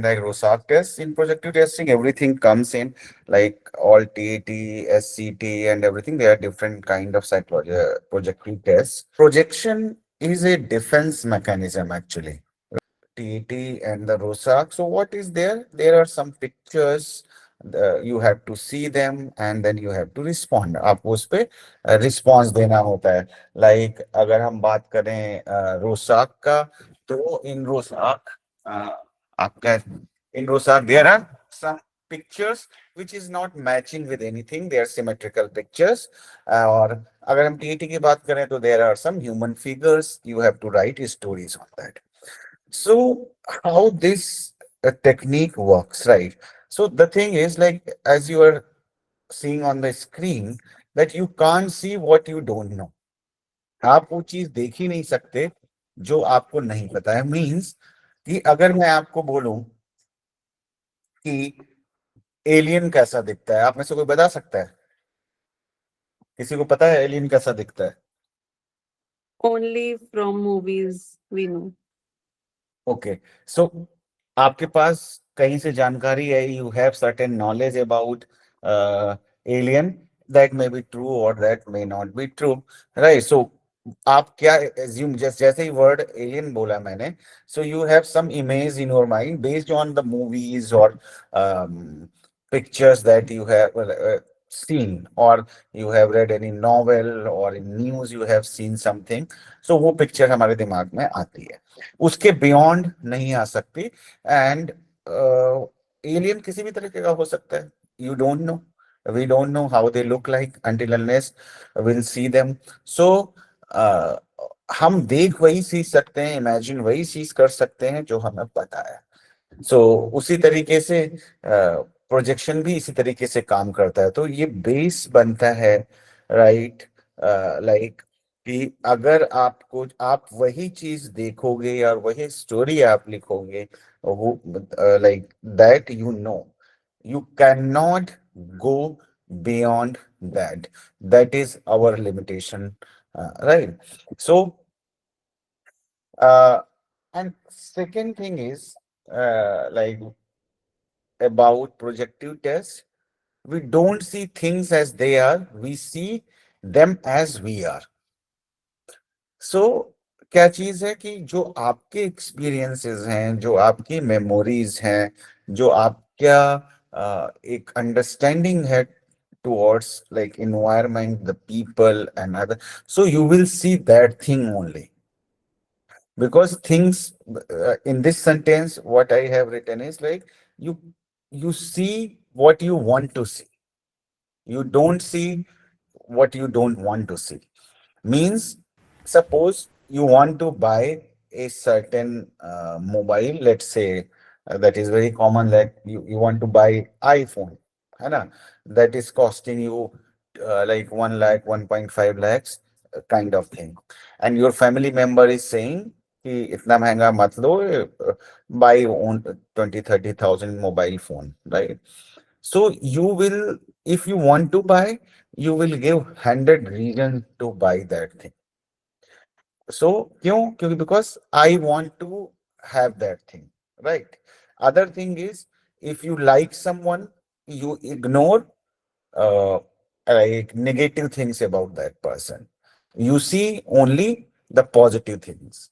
like Rorschach test. In projective testing, everything comes in like all TAT, SCT, and everything. There are different kind of psychology projective tests. Projection is a defense mechanism actually. TAT and the Rorschach. So what is there? There are some pictures. You have to see them and then you have to respond. आपको उस पे response देना होता है. Like अगर हम बात करें Rorschach का, तो in Rorschach आपका in Rorschach there are some pictures which is not matching with anything. They are symmetrical pictures. और अगर हम TAT की बात करें तो there are some human figures. You have to write stories on that. So how this technique works, right? So the thing is like as you are seeing on the screen that you can't see what you don't know. आप वो चीज देख ही नहीं सकते जो आपको नहीं पता है. मीन्स कि अगर मैं आपको बोलूं कि एलियन कैसा दिखता है, आप में से कोई बता सकता है? किसी को पता है एलियन कैसा दिखता है? Only from movies we know. Okay. So आपके पास कहीं से जानकारी है, you have certain knowledge about alien. That may be true और that may not be true, right? So आप क्या एज्यूम, जैसे ही वर्ड एलियन बोला मैंने, so you have some image in your mind based on the movies और pictures that you have seen, or you have read any novel, or in news you have seen something. So वो picture हमारे दिमाग में आती है, उसके beyond नहीं आ सकती. एंड एलियन किसी भी तरीके का हो सकता है. You don't know, we don't know how they look like until unless will see them. So हम देख वही सीख सकते हैं, इमेजिन वही चीज कर सकते हैं जो हमें पता है. सो उसी तरीके से प्रोजेक्शन भी इसी तरीके से काम करता है. तो ये बेस बनता है, राइट? लाइक कि अगर आपको आप वही चीज देखोगे और वही स्टोरी आप लिखोगे, वो like that, you can not go beyond that. That is our limitation, right? So and second thing is like about projective tests, we don't see things as they are, we see them as we are. So क्या चीज है कि जो आपके experiences हैं, जो आपकी memories हैं, जो आपका एक अंडरस्टैंडिंग है towards like environment, the people and other, so you will see that thing only. Because things in this sentence what I have written is like you you see what you want to see, you don't see what you don't want to see. Means suppose you want to buy a certain mobile, let's say that is very common, that you want to buy iPhone, है ना? That is costing you like 1 lakh 1.5 lakhs kind of thing, and your family member is saying कि इतना महंगा मत लो, buy on 20-30 thousand mobile phone, right? So you will, if you want to buy, you will give 100 reasons to buy that thing. So क्यों? क्योंकि because I want to have that thing, right? Other thing is, if you like someone, you ignore uh, like negative things about that person. You see only the positive things.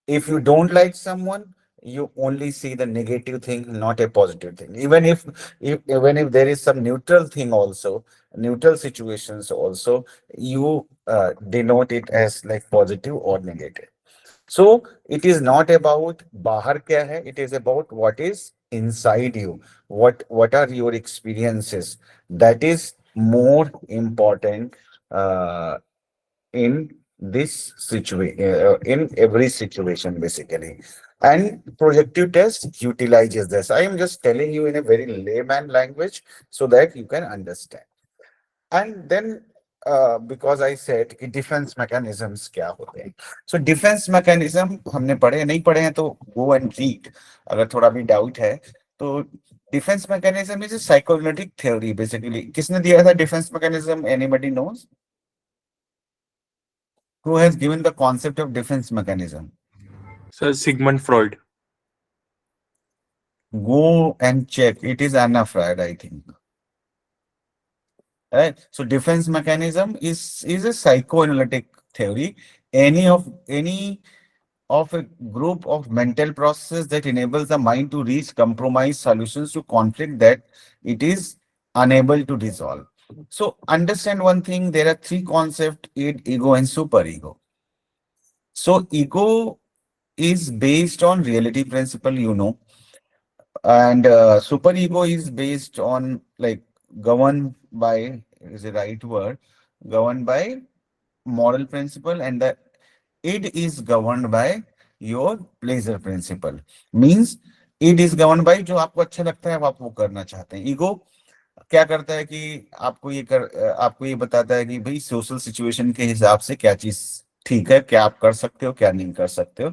If you don't like someone, you only see the negative thing, not a positive thing. Even if there is some neutral thing also, neutral situations also, you denote it as like positive or negative. So it is not about bahar kya hai, it is about what is inside you. What are your experiences? That is more important uh, in this situation, in every situation basically. And projective test utilizes this. I am just telling you in a very layman language so that you can understand. And then because I said कि defence mechanisms क्या होते हैं, so defence mechanism हमने पढ़े नहीं पढ़े हैं तो गो एंड रीड, अगर थोड़ा भी डाउट है तो. Defense mechanism is psychometric theory basically. किसने दिया था defense mechanism? Anybody knows? Who has given the concept of defense mechanism? Sir, Sigmund Freud. Go and check. It is Anna Fried, I think. Right? So defense mechanism is a psychoanalytic theory. Any of a group of mental processes that enables the mind to reach compromise solutions to conflict that it is unable to resolve. So understand one thing, there are three concepts, id, ego, and superego. So ego is based on reality principle, and superego is based on like governed by is the right word, governed by moral principle, and the id is governed by your pleasure principle. Means id is governed by जो आपको अच्छा लगता है वो आप वो करना चाहते हैं. ईगो क्या करता है कि आपको ये बताता है कि भाई सोशल सिचुएशन के हिसाब से क्या चीज ठीक है, क्या आप कर सकते हो, क्या नहीं कर सकते हो.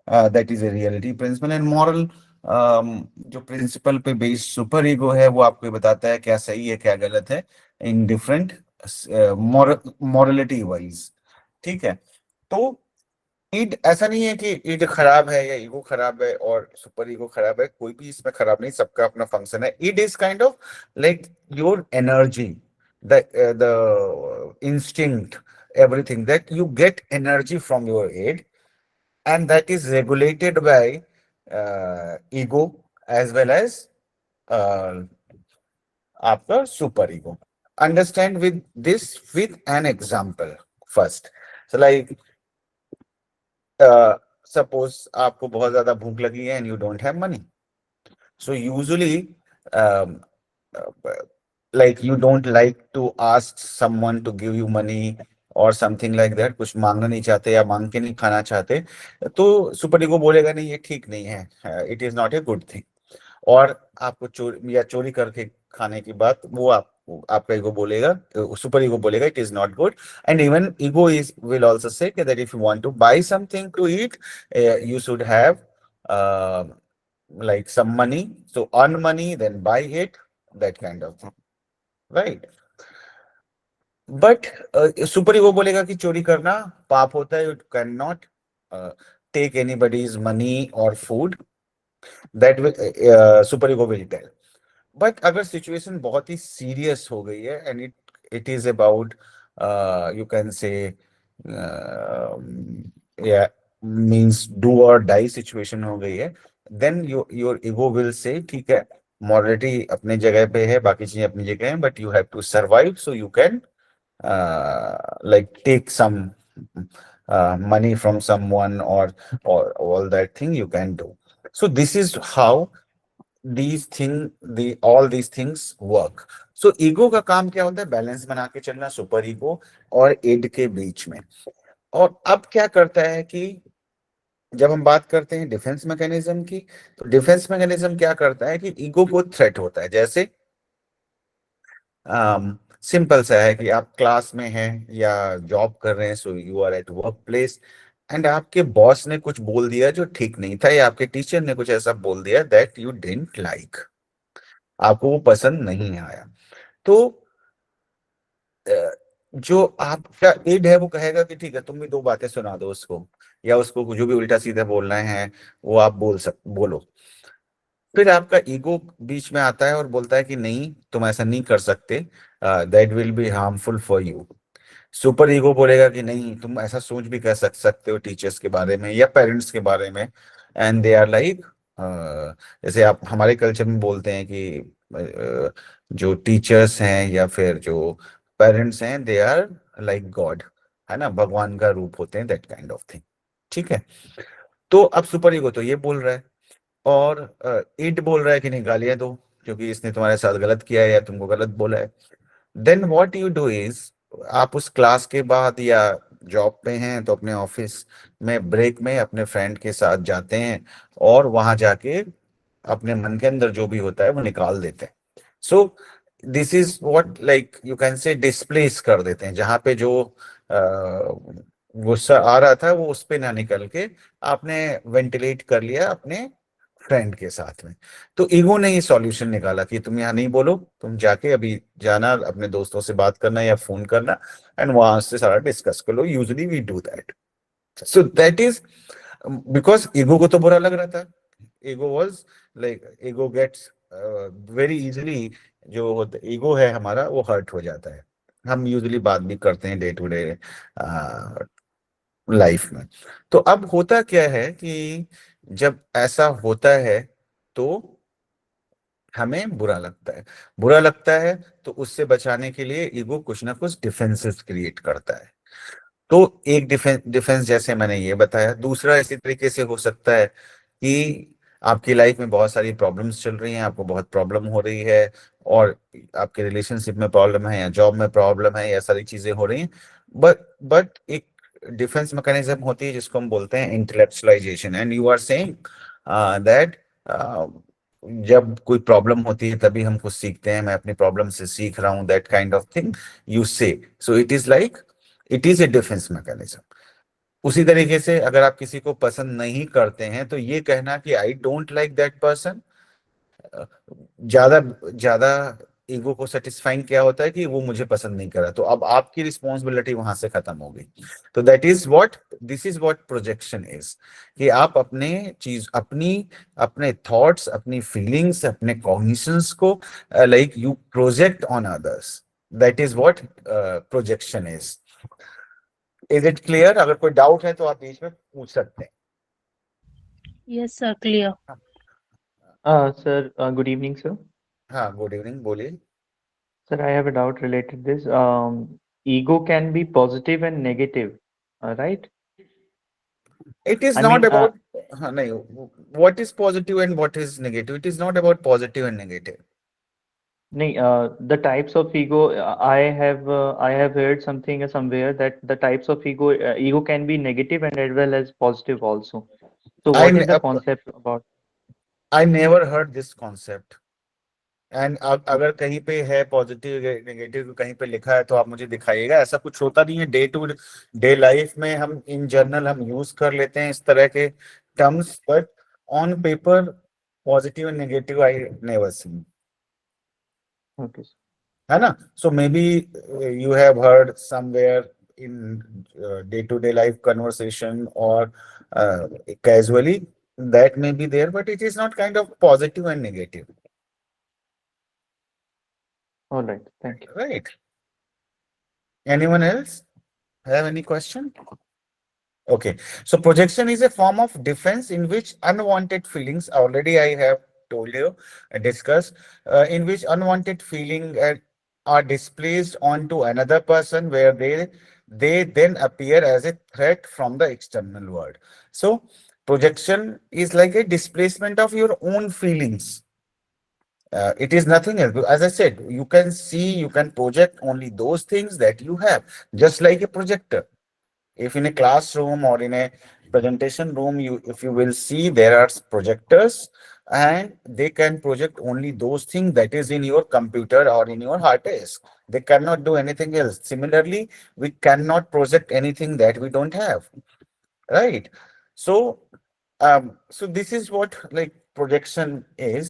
That is a reality principle. And moral जो प्रिंसिपल पे बेस्ड सुपर ईगो है वो आपको ये बताता है क्या सही है क्या गलत है इन डिफरेंट मॉरलिटी वाइज. ठीक है. तो ईड ऐसा नहीं है कि ईड खराब है या ईगो खराब है और सुपर ईगो खराब है, कोई भी इसमें खराब नहीं, सबका अपना फंक्शन है. Id is kind of like your energy, the instinct, everything that you get energy from your id, and that is regulated by ego as well as uh, आपका super ego. Understand with this with an example first. So like suppose आपको बहुत ज्यादा भूख लगी है and you don't have money. So usually like you don't like to ask someone to give you money or something like that, कुछ मांगना नहीं चाहते या मांग के नहीं खाना चाहते, तो सुपर ईगो बोलेगा नहीं ये ठीक नहीं है, it is not a good thing. और आपको चोरी या चोरी करके खाने की बात वो आपका ईगो बोलेगा, सुपर ईगो बोलेगा it is not good. And even ego is will also say that if you want to buy something to eat you should have like some money, so earn money then buy it, that kind of thing, right? But super ego बोलेगा कि चोरी करना पाप होता है, you can not take anybody's money और food, that super ego will tell. But अगर situation बहुत ही सीरियस हो गई है and it is about you can say या मींस डू और डाई सिचुएशन हो गई है, then your ego will say ठीक है, मॉरलिटी अपने जगह पे है, बाकी चीजें अपनी जगह हैं, but you have to survive so you can like take some money from someone or all that thing you can do. So this is how all these things work. So ego का काम क्या होता है, balance बना के चलना super ego और end के बीच में. और अब क्या करता है कि जब हम बात करते हैं डिफेंस मैकेनिज्म की, तो डिफेंस मैकेनिज्म क्या करता है कि ईगो को थ्रेट होता है. जैसे सिंपल सा है कि आप क्लास में हैं या जॉब कर रहे हैं, so you are at work place, and आपके बॉस ने कुछ बोल दिया जो ठीक नहीं था, या आपके टीचर ने कुछ ऐसा बोल दिया दैट यू डिडंट लाइक, आपको वो पसंद नहीं आया. तो जो आपका एड है वो कहेगा कि ठीक है तुम भी दो बातें सुना दो उसको, या उसको जो भी उल्टा सीधा बोलना है वो आप बोलो. फिर आपका ईगो बीच में आता है और बोलता है कि नहीं तुम ऐसा नहीं कर सकते, that will be harmful for you. Super ego बोलेगा कि नहीं तुम ऐसा सोच भी कर सकते हो टीचर्स के बारे में या पेरेंट्स के बारे में. एंड दे आर लाइक, जैसे आप हमारे कल्चर में बोलते हैं कि जो टीचर्स हैं या फिर जो पेरेंट्स हैं दे आर लाइक गॉड, है ना, भगवान का रूप होते हैं, दैट काइंड ऑफ थिंग. ठीक है. तो अब सुपर ईगो तो ये बोल रहा है, और इट बोल रहा है कि नहीं गालियां दो क्योंकि इसने तुम्हारे साथ गलत किया है या तुमको गलत बोला है. Then what you do is, आप उस क्लास के बाद या जॉब पे हैं तो अपने ऑफिस में ब्रेक में अपने फ्रेंड के साथ जाते हैं और वहां जाके अपने मन के अंदर जो भी होता है वो निकाल देते हैं. So this is what like you can से डिस्प्लेस कर देते हैं, जहां पे जो गुस्सा आ रहा था वो उस पे ना निकल के आपने वेंटिलेट कर लिया अपने फ्रेंड के साथ में. तो ईगो ने ही सॉल्यूशन निकाला कि तुम यहाँ नहीं बोलो, तुम जाके अभी जाना अपने दोस्तों से बात करना या फोन करना एंड वहां से सारा डिस्कस कर लो. Usually we do that. So that is because ego को तो बुरा लग रहा था, ego was like ego gets very easily, जो होता ईगो है हमारा वो हर्ट हो जाता है। हम यूजली बात भी करते हैं डे टू डे लाइफ में। तो अब होता क्या है कि जब ऐसा होता है तो हमें बुरा लगता है। बुरा लगता है तो उससे बचाने के लिए ईगो कुछ ना कुछ डिफेंसेस क्रिएट करता है। तो एक डिफेंस जैसे मैंने ये बताया, दूसरा इसी तरीके से हो सकता है कि आपकी लाइफ में बहुत सारी प्रॉब्लम्स चल रही हैं, आपको बहुत प्रॉब्लम हो रही है, और आपके रिलेशनशिप में प्रॉब्लम है या जॉब में प्रॉब्लम है या सारी चीजें हो रही हैं, बट एक डिफेंस मैकेनिज्म होती है जिसको हम बोलते हैं intellectualisation, and you are saying that जब कोई प्रॉब्लम होती है तभी हम कुछ सीखते हैं, मैं अपनी प्रॉब्लम से सीख रहा हूँ, that kind of thing you say. So it is like it is a defence mechanism. उसी तरीके से अगर आप किसी को पसंद नहीं करते हैं तो ये कहना कि I don't like that person, ज्यादा ज्यादा ईगो को सेटिस्फाइंग क्या होता है कि वो मुझे पसंद नहीं करा, तो अब आपकी रिस्पॉन्सिबिलिटी वहां से खत्म हो गई। तो that is what this is what projection is, कि आप अपने चीज अपनी अपने थॉट्स, अपनी फीलिंग्स, अपने कॉग्निशंस को like you project on others. That is what projection is it clear? अगर कोई डाउट है तो आप बीच में पूछ सकते Yes, sir, clear. हैं। Sir, good evening, sir. हाँ, गुड इवनिंग, बोलिए। Sir, I have a doubt related this. Ego can be positive and negative, right? It is I not mean, about, हाँ नहीं, what is positive and what is negative, it is not about positive and negative. the types of ego. I have heard something somewhere that the types of ego can be negative and as well as positive also. So, I what is the concept about? I never heard this concept, and अगर कहीं पे है positive negative कहीं पे लिखा है तो आप मुझे दिखाइएगा। ऐसा कुछ होता नहीं है, डे टू डे लाइफ में हम इन जनरल हम यूज कर लेते हैं इस तरह के terms, but on paper positive and negative I never seen, Okay. है ना? So maybe you have heard somewhere in day to day life conversation और casually, that may be there, but it is not kind of positive and negative, All right. Thank you. right? Anyone else have any question? Okay, so projection is a form of defense in which unwanted feelings, already I have told you, discussed, in which unwanted feeling are displaced onto another person, where they then appear as a threat from the external world. So projection is like a displacement of your own feelings. It is nothing else. As I said, you can see, you can project only those things that you have, just like a projector. If in a classroom or in a presentation room, if you will see, there are projectors and they can project only those things that is in your computer or in your hard disk. They cannot do anything else. Similarly, we cannot project anything that we don't have, right? So, so this is what like projection is.